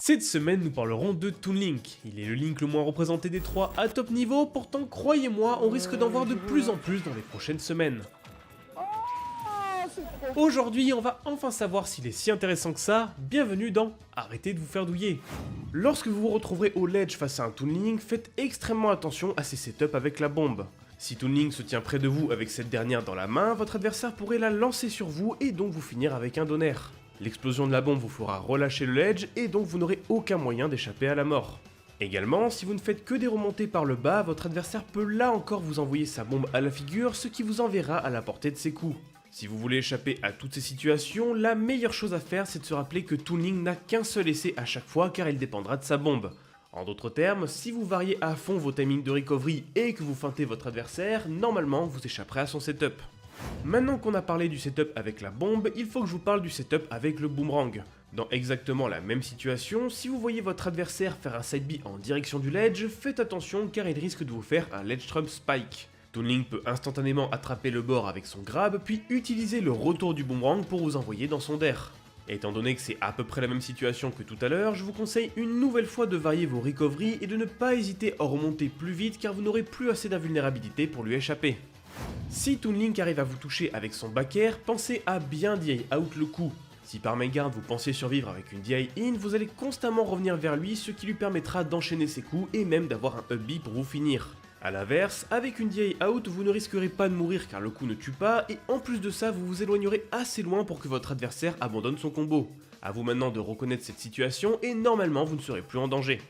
Cette semaine, nous parlerons de Toon Link. Il est le Link le moins représenté des trois à top niveau, pourtant croyez-moi, on risque d'en voir de plus en plus dans les prochaines semaines. Aujourd'hui, on va enfin savoir s'il est si intéressant que ça. Bienvenue dans Arrêtez de vous faire douiller. Lorsque vous vous retrouverez au ledge face à un Toon Link, faites extrêmement attention à ses setups avec la bombe. Si Toon Link se tient près de vous avec cette dernière dans la main, votre adversaire pourrait la lancer sur vous et donc vous finir avec un donner. L'explosion de la bombe vous fera relâcher le ledge et donc vous n'aurez aucun moyen d'échapper à la mort. Également, si vous ne faites que des remontées par le bas, votre adversaire peut là encore vous envoyer sa bombe à la figure, ce qui vous enverra à la portée de ses coups. Si vous voulez échapper à toutes ces situations, la meilleure chose à faire c'est de se rappeler que Toon Link n'a qu'un seul essai à chaque fois car il dépendra de sa bombe. En d'autres termes, si vous variez à fond vos timings de recovery et que vous feintez votre adversaire, normalement vous échapperez à son setup. Maintenant qu'on a parlé du setup avec la bombe, il faut que je vous parle du setup avec le boomerang. Dans exactement la même situation, si vous voyez votre adversaire faire un side B en direction du ledge, faites attention car il risque de vous faire un ledge trump spike. Toon Link peut instantanément attraper le bord avec son grab, puis utiliser le retour du boomerang pour vous envoyer dans son dair. Étant donné que c'est à peu près la même situation que tout à l'heure, je vous conseille une nouvelle fois de varier vos recoveries et de ne pas hésiter à remonter plus vite car vous n'aurez plus assez d'invulnérabilité pour lui échapper. Si Toon Link arrive à vous toucher avec son back air, pensez à bien DI out le coup. Si par mégarde vous pensiez survivre avec une DI in, vous allez constamment revenir vers lui, ce qui lui permettra d'enchaîner ses coups et même d'avoir un up B pour vous finir. A l'inverse, avec une DI out, vous ne risquerez pas de mourir car le coup ne tue pas, et en plus de ça, vous vous éloignerez assez loin pour que votre adversaire abandonne son combo. A vous maintenant de reconnaître cette situation, et normalement vous ne serez plus en danger.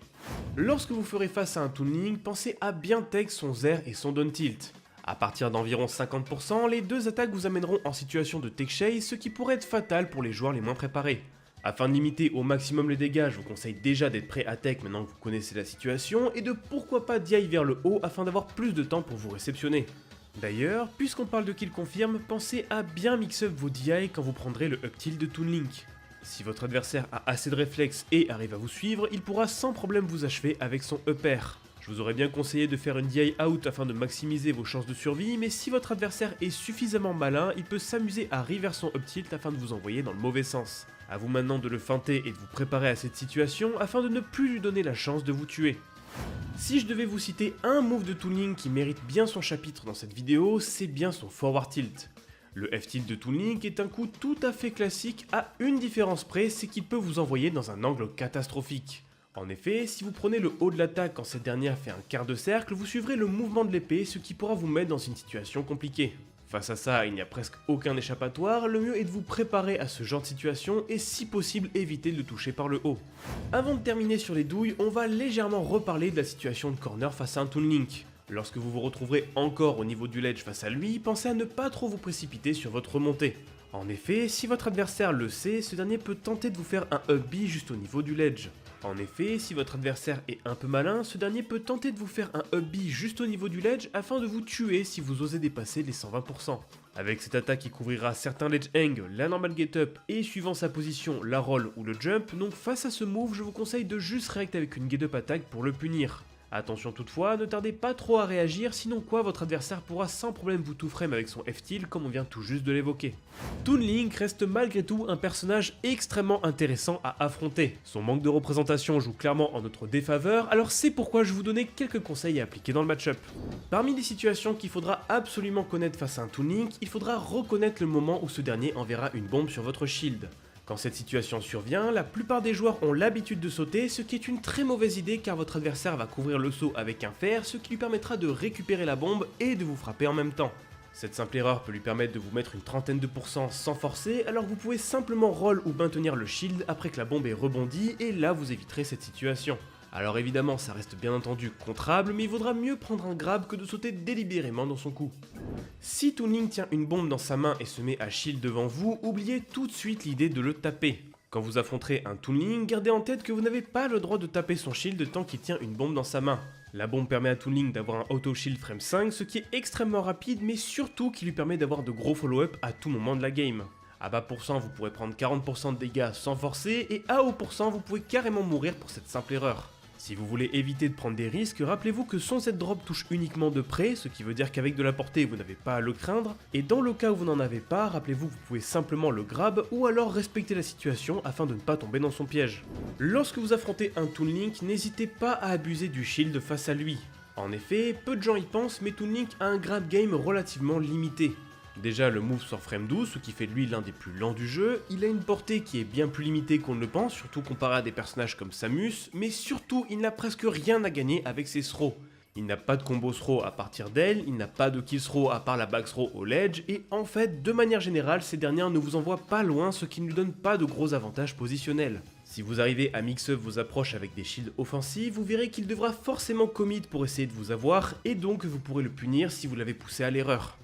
Lorsque vous ferez face à un Toon Link, pensez à bien take son Zair et son down tilt. A partir d'environ 50%, les deux attaques vous amèneront en situation de take chase, ce qui pourrait être fatal pour les joueurs les moins préparés. Afin de limiter au maximum les dégâts, je vous conseille déjà d'être prêt à tech maintenant que vous connaissez la situation, et de pourquoi pas DI vers le haut afin d'avoir plus de temps pour vous réceptionner. D'ailleurs, puisqu'on parle de kill confirm, pensez à bien mix up vos DI quand vous prendrez le up tilt de Toon Link. Si votre adversaire a assez de réflexes et arrive à vous suivre, il pourra sans problème vous achever avec son up air. Je vous aurais bien conseillé de faire une DI out afin de maximiser vos chances de survie, mais si votre adversaire est suffisamment malin, il peut s'amuser à reverse son up tilt afin de vous envoyer dans le mauvais sens. A vous maintenant de le feinter et de vous préparer à cette situation afin de ne plus lui donner la chance de vous tuer. Si je devais vous citer un move de Toon Link qui mérite bien son chapitre dans cette vidéo, c'est bien son forward tilt. Le F-tilt de Toon Link est un coup tout à fait classique à une différence près, c'est qu'il peut vous envoyer dans un angle catastrophique. En effet, si vous prenez le haut de l'attaque quand cette dernière fait un quart de cercle, vous suivrez le mouvement de l'épée, ce qui pourra vous mettre dans une situation compliquée. Face à ça, il n'y a presque aucun échappatoire, le mieux est de vous préparer à ce genre de situation et si possible éviter de le toucher par le haut. Avant de terminer sur les douilles, on va légèrement reparler de la situation de corner face à un Toon Link. Lorsque vous vous retrouverez encore au niveau du ledge face à lui, pensez à ne pas trop vous précipiter sur votre remontée. En effet, si votre adversaire le sait, ce dernier peut tenter de vous faire un up B juste au niveau du ledge. En effet, si votre adversaire est un peu malin, ce dernier peut tenter de vous faire un up B juste au niveau du ledge afin de vous tuer si vous osez dépasser les 120%. Avec cette attaque qui couvrira certains ledge hang, la normal get up et suivant sa position, la roll ou le jump, donc face à ce move, je vous conseille de juste react avec une get up attaque pour le punir. Attention toutefois, ne tardez pas trop à réagir, sinon quoi votre adversaire pourra sans problème vous tout frame avec son F-tilt comme on vient tout juste de l'évoquer. Toon Link reste malgré tout un personnage extrêmement intéressant à affronter. Son manque de représentation joue clairement en notre défaveur, alors c'est pourquoi je vais vous donner quelques conseils à appliquer dans le match-up. Parmi les situations qu'il faudra absolument connaître face à un Toon Link, il faudra reconnaître le moment où ce dernier enverra une bombe sur votre shield. Quand cette situation survient, la plupart des joueurs ont l'habitude de sauter, ce qui est une très mauvaise idée car votre adversaire va couvrir le saut avec un fer, ce qui lui permettra de récupérer la bombe et de vous frapper en même temps. Cette simple erreur peut lui permettre de vous mettre une trentaine de pourcents sans forcer, alors vous pouvez simplement roll ou maintenir le shield après que la bombe ait rebondi et là vous éviterez cette situation. Alors évidemment ça reste bien entendu contrable, mais il vaudra mieux prendre un grab que de sauter délibérément dans son coup. Si Toon Link tient une bombe dans sa main et se met à shield devant vous, oubliez tout de suite l'idée de le taper. Quand vous affronterez un Toon Link, gardez en tête que vous n'avez pas le droit de taper son shield tant qu'il tient une bombe dans sa main. La bombe permet à Toon Link d'avoir un auto shield frame 5, ce qui est extrêmement rapide, mais surtout qui lui permet d'avoir de gros follow-up à tout moment de la game. À bas pourcent, vous pourrez prendre 40% de dégâts sans forcer, et à haut pourcent, vous pouvez carrément mourir pour cette simple erreur. Si vous voulez éviter de prendre des risques, rappelez-vous que son Z-drop touche uniquement de près, ce qui veut dire qu'avec de la portée vous n'avez pas à le craindre, et dans le cas où vous n'en avez pas, rappelez-vous que vous pouvez simplement le grab ou alors respecter la situation afin de ne pas tomber dans son piège. Lorsque vous affrontez un Toon Link, n'hésitez pas à abuser du shield face à lui. En effet, peu de gens y pensent, mais Toon Link a un grab game relativement limité. Déjà, le move sort frame 12, ce qui fait de lui l'un des plus lents du jeu, il a une portée qui est bien plus limitée qu'on ne le pense, surtout comparé à des personnages comme Samus, mais surtout il n'a presque rien à gagner avec ses throws. Il n'a pas de combo throw à partir d'elle, il n'a pas de kill throw à part la back throw au ledge, et en fait, de manière générale, ces dernières ne vous envoient pas loin, ce qui ne lui donne pas de gros avantages positionnels. Si vous arrivez à mix-up vos approches avec des shields offensifs, vous verrez qu'il devra forcément commit pour essayer de vous avoir, et donc vous pourrez le punir si vous l'avez poussé à l'erreur.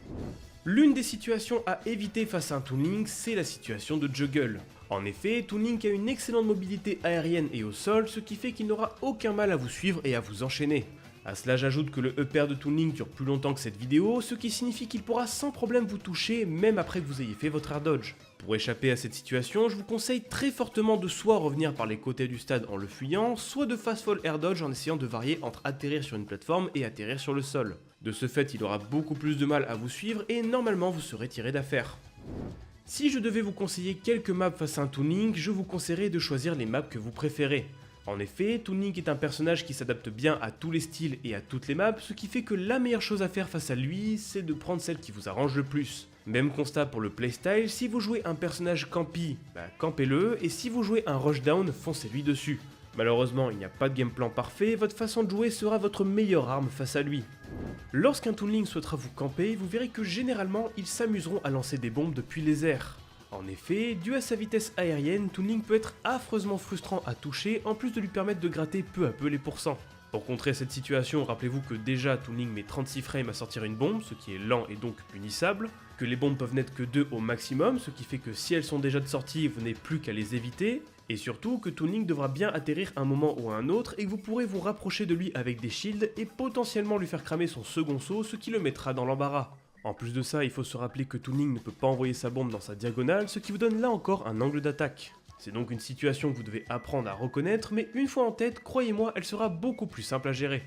L'une des situations à éviter face à un Toon Link, c'est la situation de juggle. En effet, Toon Link a une excellente mobilité aérienne et au sol, ce qui fait qu'il n'aura aucun mal à vous suivre et à vous enchaîner. A cela j'ajoute que le E-pair de Toon Link dure plus longtemps que cette vidéo, ce qui signifie qu'il pourra sans problème vous toucher même après que vous ayez fait votre air dodge. Pour échapper à cette situation, je vous conseille très fortement de soit revenir par les côtés du stade en le fuyant, soit de fast fall air dodge en essayant de varier entre atterrir sur une plateforme et atterrir sur le sol. De ce fait, il aura beaucoup plus de mal à vous suivre et normalement vous serez tiré d'affaire. Si je devais vous conseiller quelques maps face à un Toon Link, je vous conseillerais de choisir les maps que vous préférez. En effet, Toon Link est un personnage qui s'adapte bien à tous les styles et à toutes les maps, ce qui fait que la meilleure chose à faire face à lui, c'est de prendre celle qui vous arrange le plus. Même constat pour le playstyle, si vous jouez un personnage campy, campez-le, et si vous jouez un rushdown, foncez-lui dessus. Malheureusement, il n'y a pas de game plan parfait, votre façon de jouer sera votre meilleure arme face à lui. Lorsqu'un Toon Link souhaitera vous camper, vous verrez que généralement, ils s'amuseront à lancer des bombes depuis les airs. En effet, dû à sa vitesse aérienne, Toon Link peut être affreusement frustrant à toucher, en plus de lui permettre de gratter peu à peu les pourcents. Pour contrer cette situation, rappelez-vous que déjà Toon Link met 36 frames à sortir une bombe, ce qui est lent et donc punissable, que les bombes peuvent n'être que 2 au maximum, ce qui fait que si elles sont déjà de sortie, vous n'avez plus qu'à les éviter, et surtout que Toon Link devra bien atterrir un moment ou à un autre et que vous pourrez vous rapprocher de lui avec des shields et potentiellement lui faire cramer son second saut, ce qui le mettra dans l'embarras. En plus de ça, il faut se rappeler que Toon Link ne peut pas envoyer sa bombe dans sa diagonale, ce qui vous donne là encore un angle d'attaque. C'est donc une situation que vous devez apprendre à reconnaître, mais une fois en tête, croyez-moi, elle sera beaucoup plus simple à gérer.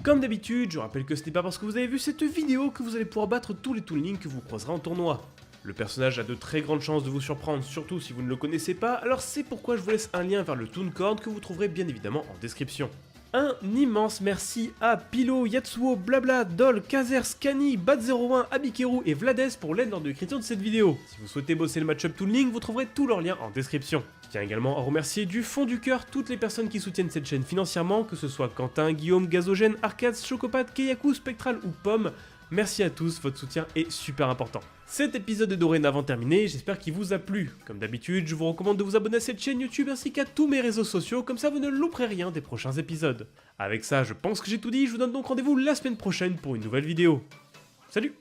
Comme d'habitude, je rappelle que ce n'est pas parce que vous avez vu cette vidéo que vous allez pouvoir battre tous les Toon Link que vous croiserez en tournoi. Le personnage a de très grandes chances de vous surprendre, surtout si vous ne le connaissez pas, alors c'est pourquoi je vous laisse un lien vers le Tooncord que vous trouverez bien évidemment en description. Un immense merci à Pilo, Yatsuo, Blabla, Dol, Kazer, Scani, Bat01, Abikeru et Vlades pour l'aide lors de l'écriture de cette vidéo. Si vous souhaitez bosser le match-up Toon Link, vous trouverez tous leurs liens en description. Je tiens également à remercier du fond du cœur toutes les personnes qui soutiennent cette chaîne financièrement, que ce soit Quentin, Guillaume, Gazogène, Arcade, Chocopat, Keiyaku, Spectral ou Pomme. Merci à tous, votre soutien est super important. Cet épisode est dorénavant terminé, j'espère qu'il vous a plu. Comme d'habitude, je vous recommande de vous abonner à cette chaîne YouTube ainsi qu'à tous mes réseaux sociaux, comme ça vous ne louperez rien des prochains épisodes. Avec ça, je pense que j'ai tout dit, je vous donne donc rendez-vous la semaine prochaine pour une nouvelle vidéo. Salut!